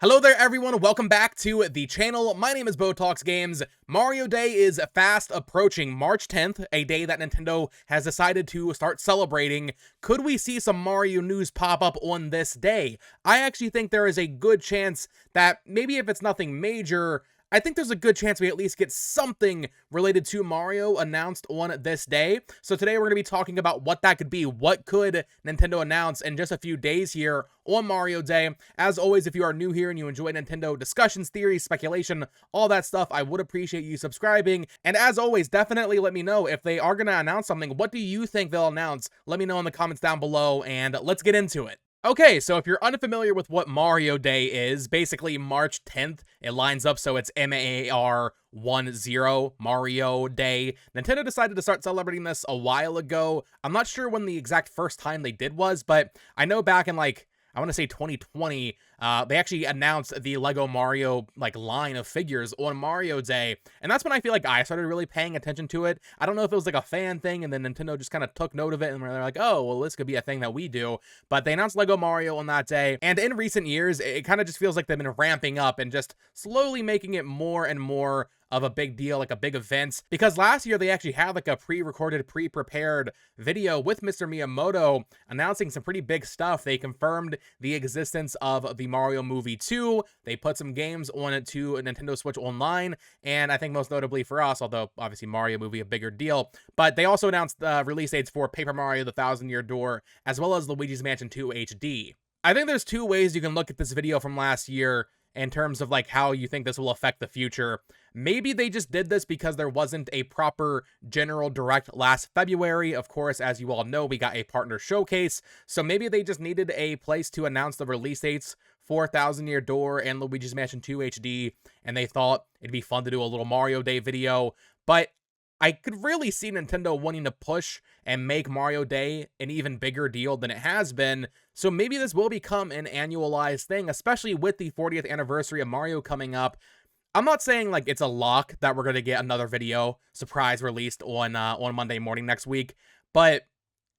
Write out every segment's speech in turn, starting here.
Hello there everyone, welcome back to the channel. My name is Botox Games. Mario Day is fast approaching, March 10th, a day that Nintendo has decided to start celebrating. Could we see some Mario news pop up on this day? I actually think there is a good chance that maybe if it's nothing major, I think there's a good chance we at least get something related to Mario announced on this day. So today we're going to be talking about what that could be. What could Nintendo announce in just a few days here on Mario Day? As always, if you are new here and you enjoy Nintendo discussions, theories, speculation, all that stuff, I would appreciate you subscribing. And as always, definitely let me know if they are going to announce something. What do you think they'll announce? Let me know in the comments down below, and let's get into it. Okay, so if you're unfamiliar with what Mario Day is, basically March 10th, it lines up so it's MAR10, Mario Day. Nintendo decided to start celebrating this a while ago. I'm not sure when the exact first time they did was, but I know back in I want to say 2020, they actually announced the Lego Mario line of figures on Mario Day, and that's when I feel like I started really paying attention to it. I don't know if it was like a fan thing, and then Nintendo just kind of took note of it, and they're like, oh, well, this could be a thing that we do. But they announced Lego Mario on that day, and in recent years, it kind of just feels like they've been ramping up and just slowly making it more and more of a big deal, like a big event, because last year they actually had like a pre-recorded, pre-prepared video with Mr. Miyamoto announcing some pretty big stuff. They confirmed the existence of the Mario Movie 2. They put some games on it to Nintendo Switch Online, and I think most notably for us, although obviously Mario Movie a bigger deal, but they also announced release dates for Paper Mario The Thousand Year Door, as well as Luigi's Mansion 2 HD. I think there's two ways you can look at this video from last year in terms of how you think this will affect the future. Maybe they just did this because there wasn't a proper general direct last February. Of course, as you all know, we got a partner showcase, so maybe they just needed a place to announce the release dates for Thousand Year Door and Luigi's Mansion 2 HD, and they thought it'd be fun to do a little Mario Day video. But I could really see Nintendo wanting to push and make Mario Day an even bigger deal than it has been, so maybe this will become an annualized thing, especially with the 40th anniversary of Mario coming up. I'm not saying it's a lock that we're going to get another video surprise released on Monday morning next week, but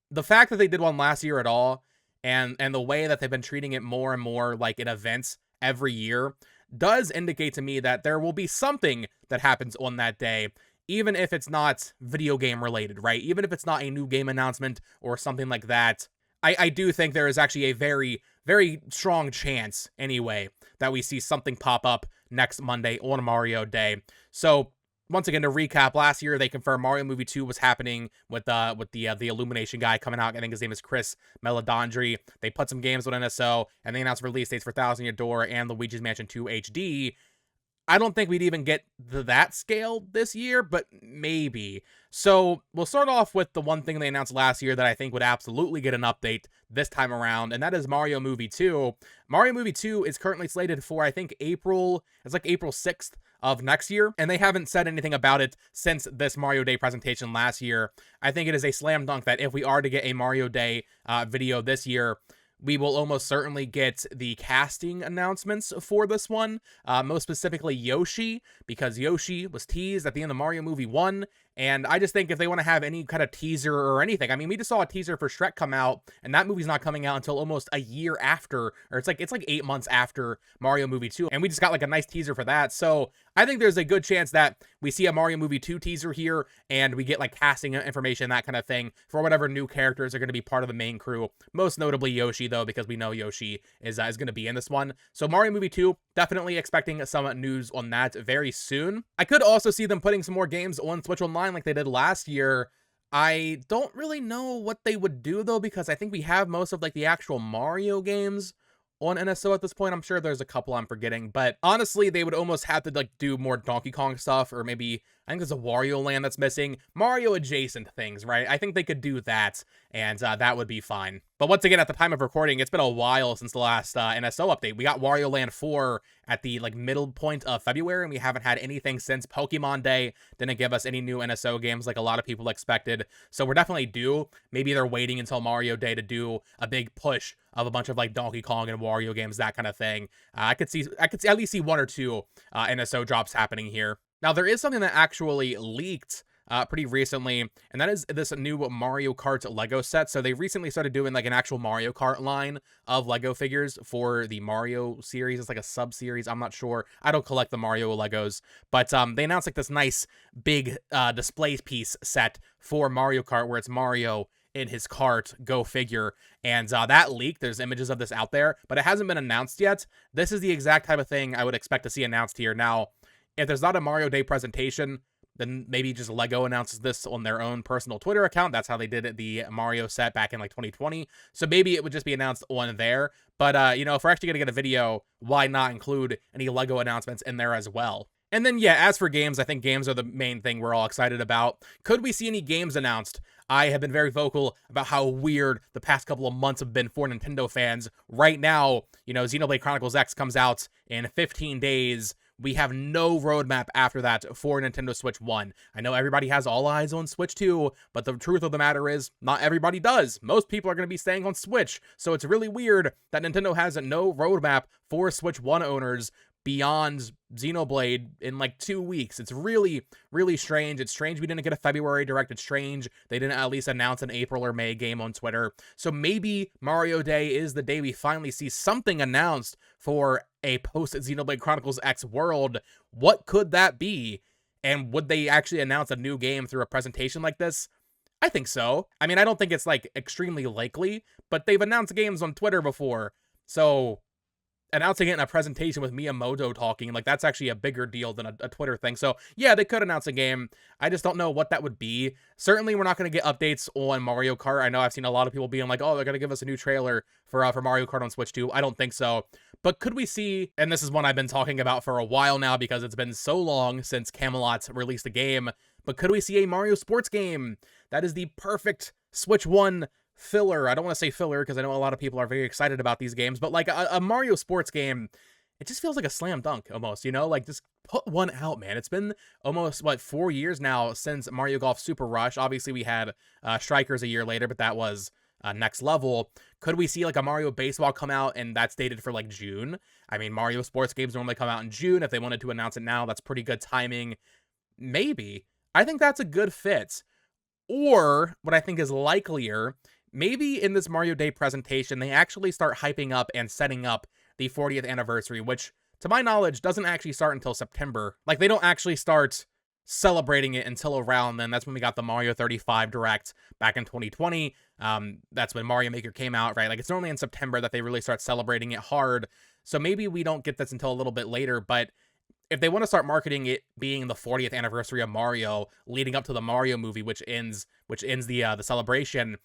the fact that they did one last year at all, and the way that they've been treating it more and more like in events every year, does indicate to me that there will be something that happens on that day, even if it's not video game related, right? Even if it's not a new game announcement or something like that. I do think there is actually a very, very strong chance, anyway, that we see something pop up next Monday on Mario Day. So, once again, to recap, last year they confirmed Mario Movie 2 was happening with the Illumination guy coming out. I think his name is Chris Meledandri. They put some games on NSO, and they announced release dates for Thousand Year Door and Luigi's Mansion 2 HD. I don't think we'd even get to that scale this year, but maybe. So we'll start off with the one thing they announced last year that I think would absolutely get an update this time around, and that is Mario Movie 2. Mario Movie 2 is currently slated for, I think, April 6th of next year, and they haven't said anything about it since this Mario Day presentation last year. I think it is a slam dunk that if we are to get a Mario Day video this year, we will almost certainly get the casting announcements for this one, most specifically Yoshi, because Yoshi was teased at the end of Mario Movie 1, and I just think if they want to have any kind of teaser or anything, I mean, we just saw a teaser for Shrek come out, and that movie's not coming out until almost a year after, or it's like 8 months after Mario Movie 2, and we just got a nice teaser for that. So I think there's a good chance that we see a Mario Movie 2 teaser here, and we get casting information, that kind of thing, for whatever new characters are going to be part of the main crew, most notably Yoshi, though, because we know Yoshi is going to be in this one. So Mario Movie 2, definitely expecting some news on that very soon. I could also see them putting some more games on Switch Online like they did last year. I don't really know what they would do, though, because I think we have most of the actual Mario games on NSO at this point. I'm sure there's a couple I'm forgetting, but honestly, they would almost have to do more Donkey Kong stuff, or maybe I think there's a Wario Land that's missing. Mario adjacent things, right? I think they could do that, and that would be fine. But once again, at the time of recording, it's been a while since the last NSO update. We got Wario Land 4 at the middle point of February, and we haven't had anything since. Pokemon Day didn't give us any new NSO games like a lot of people expected, so we're definitely due. Maybe they're waiting until Mario Day to do a big push of a bunch of Donkey Kong and Wario games, that kind of thing. I could at least see one or two NSO drops happening here. Now, there is something that actually leaked pretty recently, and that is this new Mario Kart Lego set. So they recently started doing like an actual Mario Kart line of Lego figures for the Mario series. It's like a sub-series. I'm not sure. I don't collect the Mario Legos, but they announced like this nice big display piece set for Mario Kart where it's Mario in his cart, go figure. And that leaked. There's images of this out there, but it hasn't been announced yet. This is the exact type of thing I would expect to see announced here. Now, if there's not a Mario Day presentation, then maybe just Lego announces this on their own personal Twitter account. That's how they did it, the Mario set back in like 2020. So maybe it would just be announced on there. But, you know, if we're actually going to get a video, why not include any Lego announcements in there as well? And then, yeah, as for games, I think games are the main thing we're all excited about. Could we see any games announced? I have been very vocal about how weird the past couple of months have been for Nintendo fans. Right now, you know, Xenoblade Chronicles X comes out in 15 days. We have no roadmap after that for Nintendo Switch 1. I know everybody has all eyes on Switch 2, but the truth of the matter is, not everybody does. Most people are going to be staying on Switch, so it's really weird that Nintendo has no roadmap for Switch 1 owners beyond Xenoblade in like 2 weeks. It's really, really strange. It's strange we didn't get a February Direct. It's strange they didn't at least announce an April or May game on Twitter. So maybe Mario Day is the day we finally see something announced for a post-Xenoblade Chronicles X world. What could that be? And would they actually announce a new game through a presentation like this? I think so. I mean, I don't think it's like extremely likely, but they've announced games on Twitter before. So announcing it in a presentation with Miyamoto talking, like, that's actually a bigger deal than a Twitter thing. So yeah, they could announce a game. I just don't know what that would be. Certainly we're not going to get updates on Mario Kart. I know I've seen a lot of people being like, oh, they're going to give us a new trailer for Mario Kart on Switch 2. I don't think so. But could we see, and this is one I've been talking about for a while now because it's been so long since Camelot released a game, but could we see a Mario sports game? That is the perfect Switch 1 filler. I don't want to say filler because I know a lot of people are very excited about these games, but like a Mario sports game, it just feels like a slam dunk almost, you know? Like, just put one out, man. It's been almost, 4 years now since Mario Golf Super Rush. Obviously, we had Strikers a year later, but that was next level. Could we see like a Mario Baseball come out and that's dated for like June? I mean, Mario sports games normally come out in June. If they wanted to announce it now, that's pretty good timing. Maybe. I think that's a good fit. Or what I think is likelier, maybe in this Mario Day presentation, they actually start hyping up and setting up the 40th anniversary, which, to my knowledge, doesn't actually start until September. Like, they don't actually start celebrating it until around then. That's when we got the Mario 35 Direct back in 2020. That's when Mario Maker came out, right? Like, it's normally in September that they really start celebrating it hard. So maybe we don't get this until a little bit later, but if they want to start marketing it being the 40th anniversary of Mario, leading up to the Mario movie, which ends the celebration,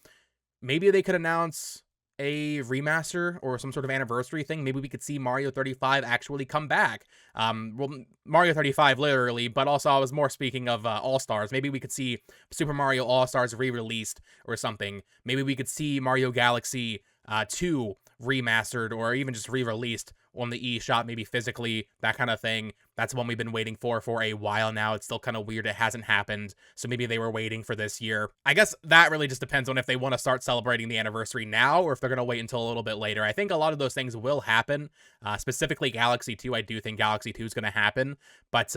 maybe they could announce a remaster or some sort of anniversary thing. Maybe we could see Mario 35 actually come back. Well, Mario 35 literally, but also I was more speaking of All-Stars. Maybe we could see Super Mario All-Stars re-released or something. Maybe we could see Mario Galaxy 2 remastered or even just re-released on the eShop, maybe physically, that kind of thing. That's one we've been waiting for a while now. It's still kind of weird it hasn't happened, so maybe they were waiting for this year. I guess that really just depends on if they want to start celebrating the anniversary now or if they're going to wait until a little bit later. I think a lot of those things will happen, specifically Galaxy 2. I do think Galaxy 2 is going to happen, but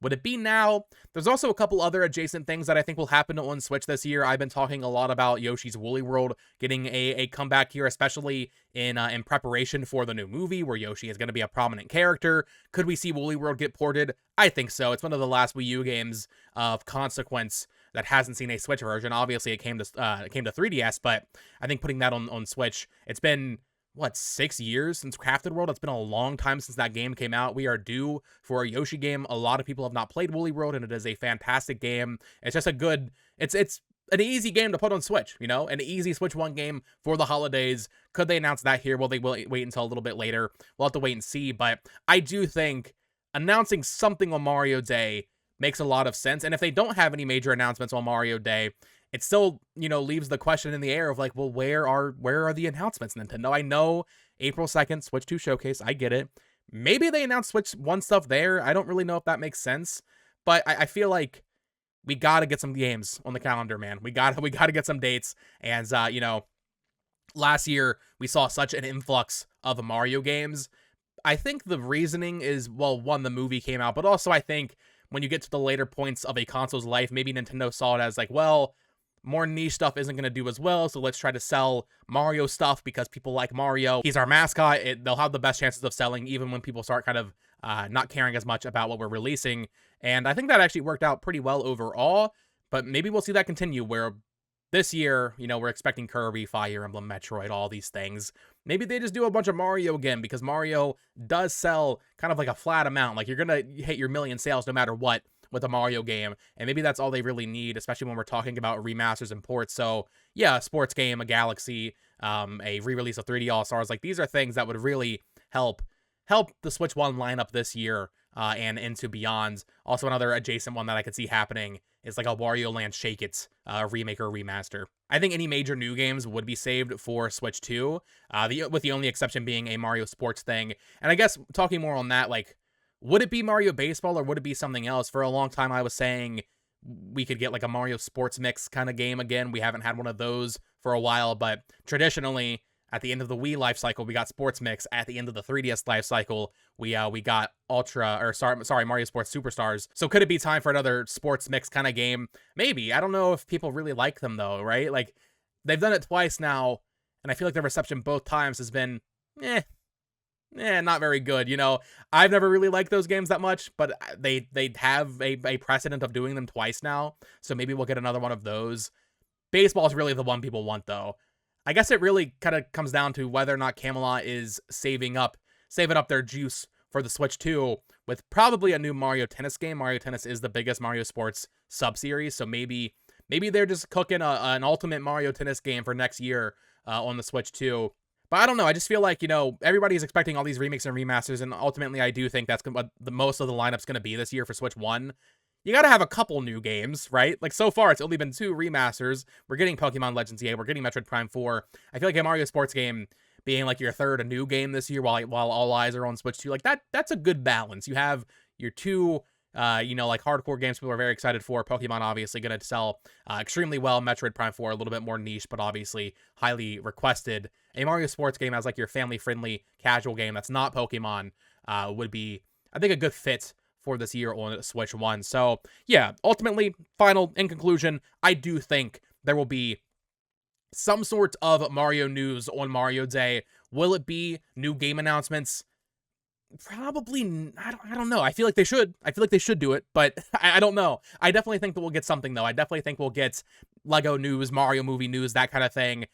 would it be now? There's also a couple other adjacent things that I think will happen on Switch this year. I've been talking a lot about Yoshi's Woolly World getting a comeback here, especially in preparation for the new movie where Yoshi is going to be a prominent character. Could we see Woolly World get ported? I think so. It's one of the last Wii U games of consequence that hasn't seen a Switch version. Obviously, it came to 3DS, but I think putting that on Switch, it's been, 6 years since Crafted World? It's been a long time since that game came out. We are due for a Yoshi game. A lot of people have not played Woolly World, and it is a fantastic game. It's just a good, it's an easy game to put on Switch, you know? An easy Switch 1 game for the holidays. Could they announce that here? Will they wait until a little bit later? We'll have to wait and see, but I do think announcing something on Mario Day makes a lot of sense, and if they don't have any major announcements on Mario Day, it still, leaves the question in the air of like, well, where are the announcements, Nintendo? I know April 2nd, Switch 2 Showcase, I get it. Maybe they announce Switch 1 stuff there. I don't really know if that makes sense, but I feel like we gotta get some games on the calendar, man. We gotta get some dates, and last year we saw such an influx of Mario games. I think the reasoning is, well, one, the movie came out, but also I think when you get to the later points of a console's life, maybe Nintendo saw it as like, well, more niche stuff isn't going to do as well, so let's try to sell Mario stuff because people like Mario. He's our mascot. They'll have the best chances of selling even when people start kind of not caring as much about what we're releasing. And I think that actually worked out pretty well overall, but maybe we'll see that continue where this year, you know, we're expecting Kirby, Fire Emblem, Metroid, all these things. Maybe they just do a bunch of Mario again because Mario does sell kind of like a flat amount. Like, you're going to hit your million sales no matter what with a Mario game, and maybe that's all they really need, especially when we're talking about remasters and ports. So yeah, a sports game, a Galaxy, a re-release of 3D All-Stars, like these are things that would really help the Switch 1 lineup this year and into beyond. Also, another adjacent one that I could see happening is like a Wario Land Shake It remake or remaster. I think any major new games would be saved for Switch 2, with the only exception being a Mario Sports thing. And I guess talking more on that, like, would it be Mario Baseball or would it be something else? For a long time, I was saying we could get like a Mario Sports Mix kind of game again. We haven't had one of those for a while, but traditionally, at the end of the Wii life cycle, we got Sports Mix. At the end of the 3DS life cycle, we got Mario Sports Superstars. So could it be time for another Sports Mix kind of game? Maybe. I don't know if people really like them though, right? Like, they've done it twice now, and I feel like the reception both times has been not very good. You know, I've never really liked those games that much, but they have a precedent of doing them twice now, so maybe we'll get another one of those. Baseball is really the one people want, though. I guess it really kind of comes down to whether or not Camelot is saving up their juice for the Switch 2 with probably a new Mario Tennis game. Mario Tennis is the biggest Mario Sports sub-series, so maybe they're just cooking an ultimate Mario Tennis game for next year on the Switch 2. But I don't know. I just feel like, you know, everybody's expecting all these remakes and remasters, and ultimately I do think that's what the most of the lineup's going to be this year for Switch 1. You got to have a couple new games, right? Like, so far, it's only been 2 remasters. We're getting Pokemon Legends EA. We're getting Metroid Prime 4. I feel like a Mario Sports game being, like, your third a new game this year while all eyes are on Switch 2, like, that's a good balance. You have your 2, you know, like, hardcore games people are very excited for. Pokemon, obviously, going to sell extremely well. Metroid Prime 4, a little bit more niche, but obviously highly requested. A Mario Sports game as, like, your family-friendly casual game that's not Pokemon would be, I think, a good fit for this year on Switch 1. So, yeah, ultimately, in conclusion, I do think there will be some sort of Mario news on Mario Day. Will it be new game announcements? Probably, I don't know. I feel like they should. I feel like they should do it, but I don't know. I definitely think that we'll get something, though. I definitely think we'll get Lego news, Mario movie news, that kind of thing.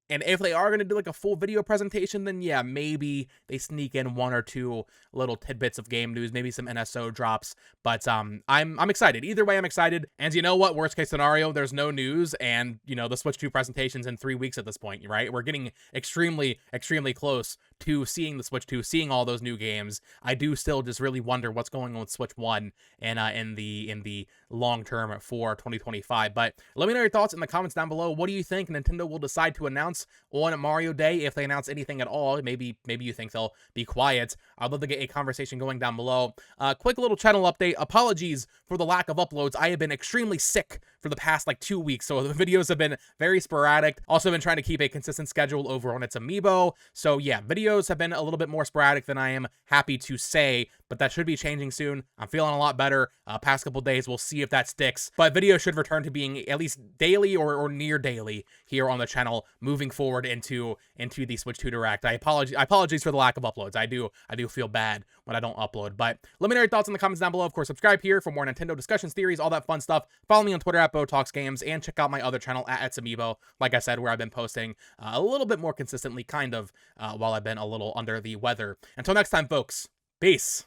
And if they are going to do like a full video presentation, then yeah, maybe they sneak in 1 or 2 little tidbits of game news, maybe some NSO drops. But I'm excited. Either way, I'm excited. And you know what? Worst case scenario, there's no news, and you know the Switch 2 presentation's in 3 weeks at this point, right? We're getting extremely, extremely close to seeing the Switch 2, seeing all those new games. I do still just really wonder what's going on with Switch 1 and in the long term for 2025. But let me know your thoughts in the comments down below. What do you think Nintendo will decide to announce on Mario Day, if they announce anything at all? Maybe you think they'll be quiet. I'd love to get a conversation going down below. Quick little channel update. Apologies for the lack of uploads. I have been extremely sick for the past like 2 weeks, so the videos have been very sporadic. Also been trying to keep a consistent schedule over on its Amiibo. So yeah, videos have been a little bit more sporadic than I am happy to say, but that should be changing soon. I'm feeling a lot better. Past couple days, we'll see if that sticks. But videos should return to being at least daily or near daily here on the channel moving forward into the Switch 2 Direct. I apologize for the lack of uploads. I do feel bad when I don't upload. But let me know your thoughts in the comments down below. Of course, subscribe here for more Nintendo discussions, theories, all that fun stuff. Follow me on Twitter at BoTalksGames, and check out my other channel at @etsamiibo, like I said, where I've been posting a little bit more consistently, kind of, while I've been a little under the weather. Until next time, folks, peace.